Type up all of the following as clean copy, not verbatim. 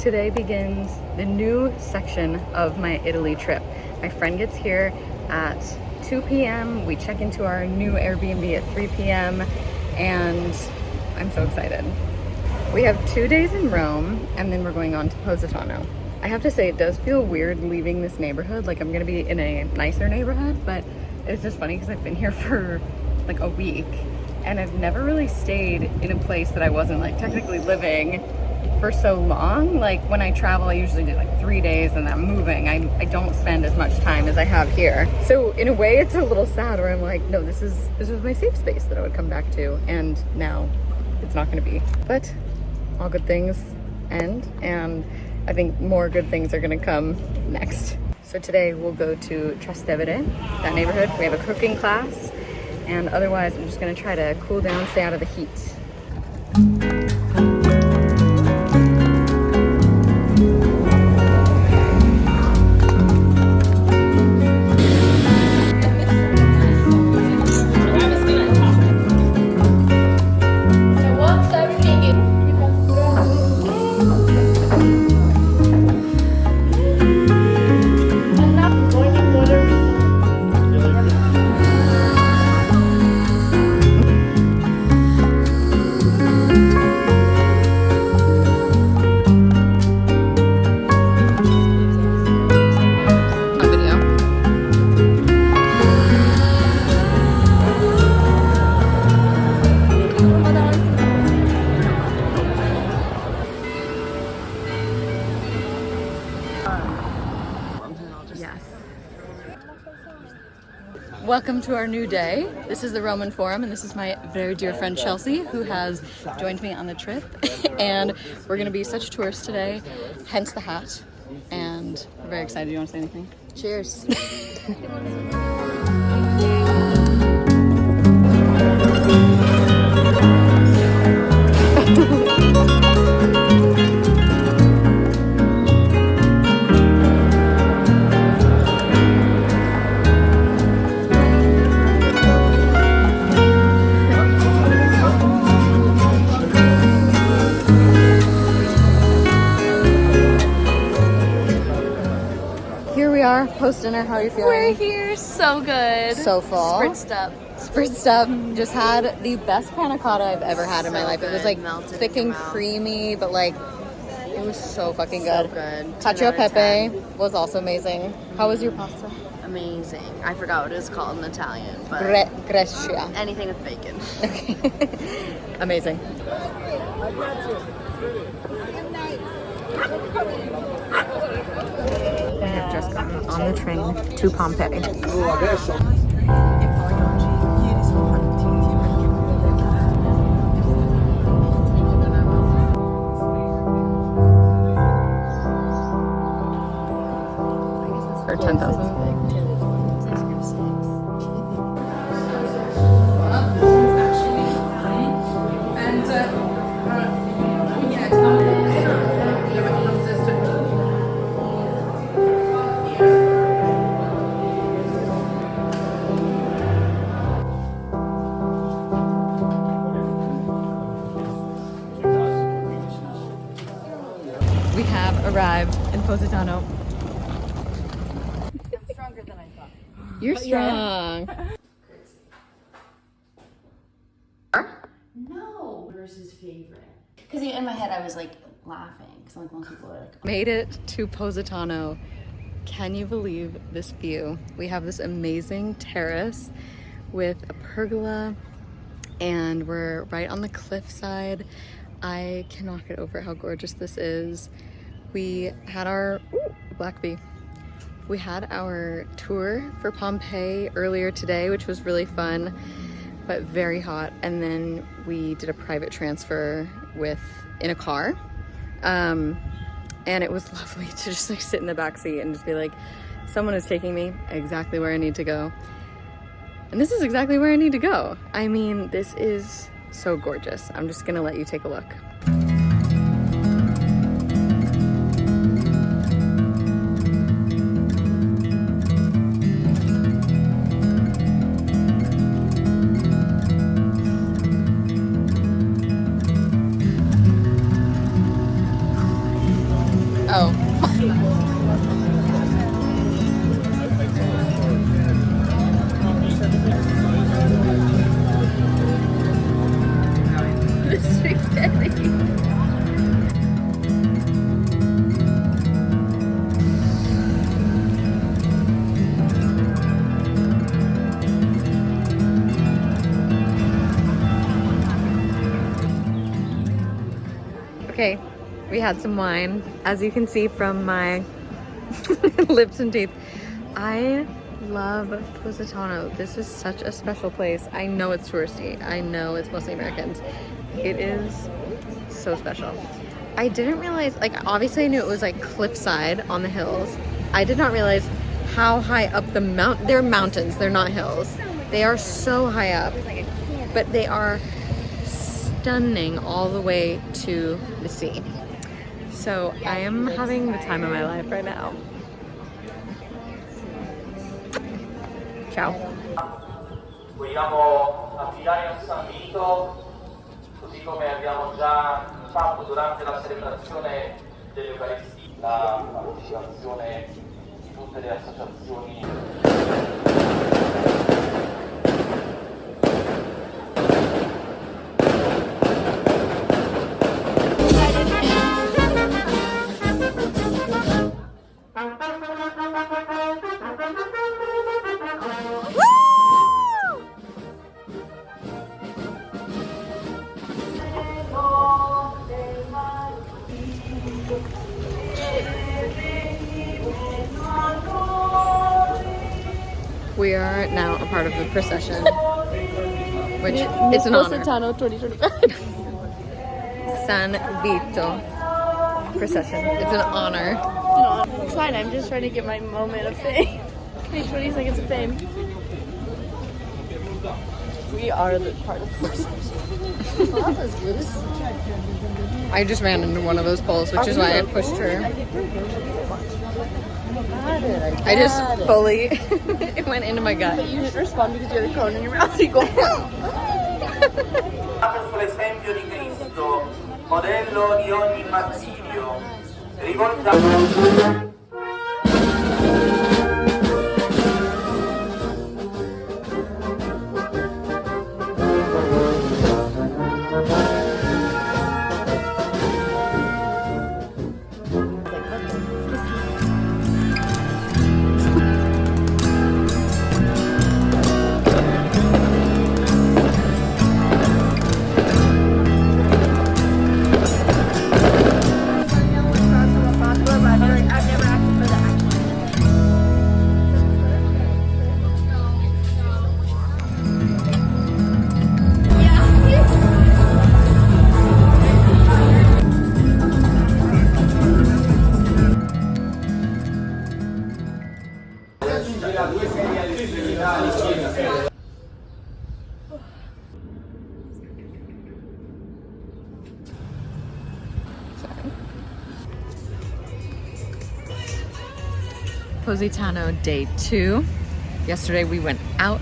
Today begins the new section of my Italy trip. My friend gets here at 2 p.m. We check into our new Airbnb at 3 p.m. and I'm so excited. We have 2 days in Rome and then we're going on to Positano. I have to say it does feel weird leaving this neighborhood. Like I'm gonna be in a nicer neighborhood, but it's just funny because I've been here for like a week and I've never really stayed in a place that I wasn't like technically living for so long. Like when I travel, I usually do like 3 days and I'm moving. I don't spend as much time as I have here. So in a way it's a little sad where I'm like, no, this was my safe space that I would come back to, and now it's not gonna be. But all good things end, and I think more good things are gonna come next. So today we'll go to Trastevere, that neighborhood. We have a cooking class, and otherwise I'm just gonna try to cool down, stay out of the heat. Welcome to our new day. This is the Roman Forum, and this is my very dear friend Chelsea, who has joined me on the trip. And we're gonna be such tourists today, hence the hat. And we're very excited. Do you want to say anything? Cheers. Post dinner, how are you feeling? We're here, so good. So full. Spritzed up. Just had the best panna cotta I've ever had in my life. Good. It was like melted thick and creamy, but like it was so fucking good. So good. Cacio e pepe was also amazing. How was your pasta? Amazing. I forgot what it was called in Italian, but Brescia. Anything with bacon. Okay. Amazing. We have just gotten on the train to Pompeii. For 10,000. We have arrived in Positano. I'm stronger than I thought. You're strong. No. Versus favorite. Because in my head I was like laughing. Because like most people are like. Made it to Positano. Can you believe this view? We have this amazing terrace with a pergola, and we're right on the cliffside. I cannot get over how gorgeous this is. We had our black bee. We had our tour for Pompeii earlier today, which was really fun, but very hot. And then we did a private transfer in a car. And it was lovely to just like sit in the back seat and just be like, someone is taking me exactly where I need to go. And this is exactly where I need to go. I mean, this is so gorgeous. I'm just gonna let you take a look. had some wine. As you can see from my lips and teeth, I love Positano. This is such a special place. I know it's touristy. I know it's mostly Americans. It is so special. I didn't realize, like, obviously I knew it was like cliffside on the hills. I did not realize how high up the mountain. They're mountains, they're not hills. They are so high up, but they are stunning all the way to the sea. So I am having the time of my life right now. Ciao. Vogliamo affidare un San così come abbiamo già fatto durante la celebrazione dell'Eucaristia, la partecipazione di tutte le associazioni. We are now a part of the procession, which it's an honor. Positano 2025. San Vito procession. It's an honor. It's fine, I'm just trying to get my moment of fame. My 20 seconds of fame. We are the part of the procession. Well, that was loose. I just ran into one of those poles, which is why I pushed her. I just fully, it went into my gut. But you didn't respond because you had a cone in your mouth. You go, Sull'esempio di Cristo, modello di ogni martirio, ricordiamo. Positano day 2. Yesterday we went out.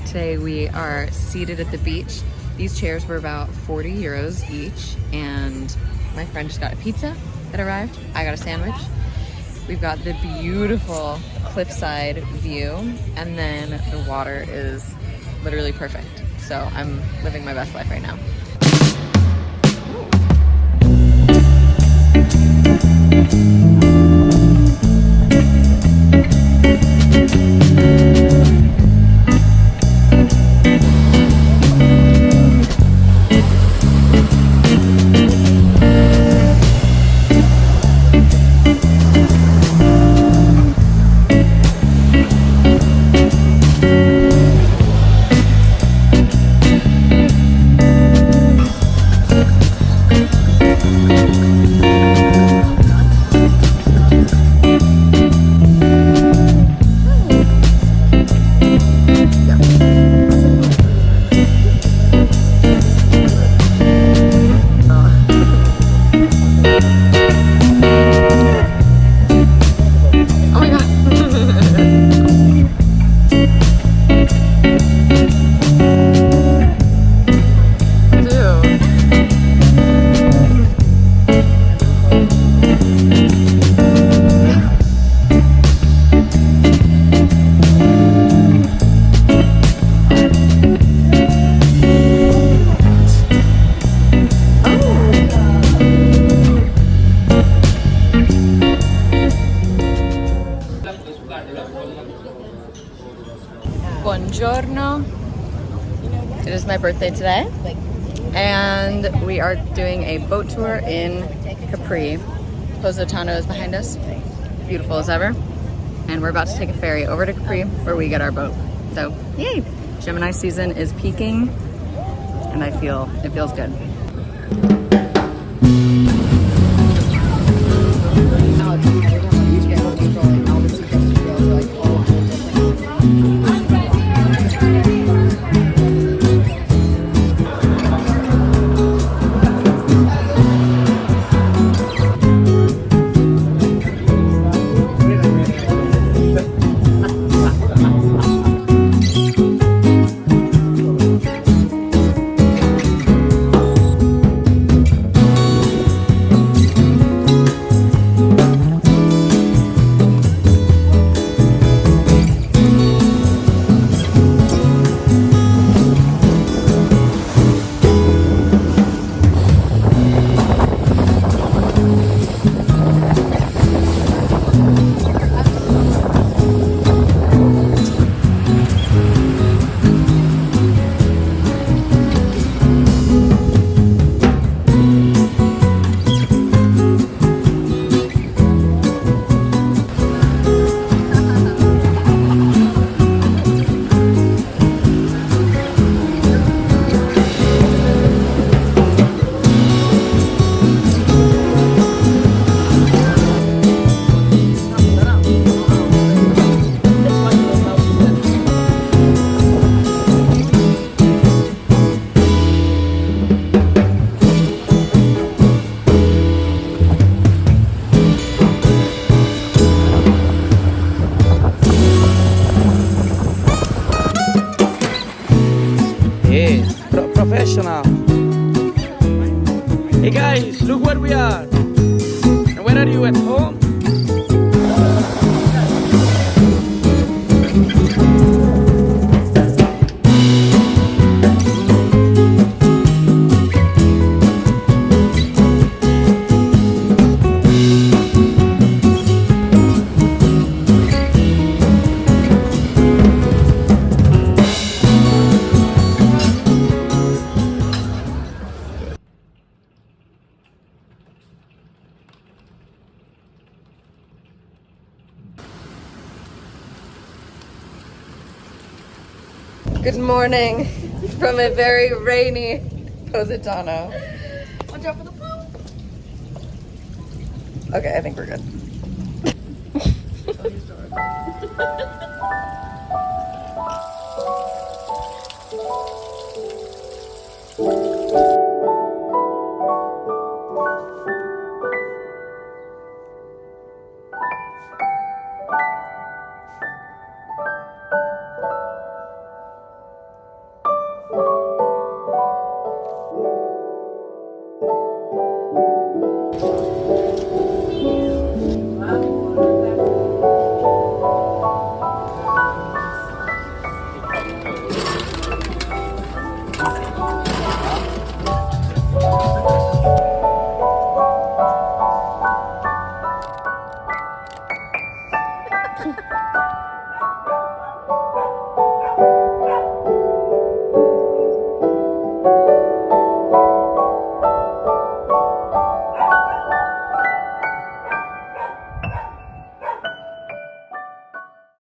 Today we are seated at the beach. These chairs were about 40 euros each, and my friend just got a pizza that arrived. I got a sandwich. We've got the beautiful cliffside view, and then the water is literally perfect. So I'm living my best life right now. Buongiorno. It is my birthday today. and we are doing a boat tour in Capri. Positano is behind us, beautiful as ever, and we're about to take a ferry over to Capri where we get our boat. So yay! Gemini season is peaking, and it feels good. Professional. Hey guys, look where we are. And where are you, at home? Good morning from a very rainy Positano. Watch out for the pool. Okay, I think we're good.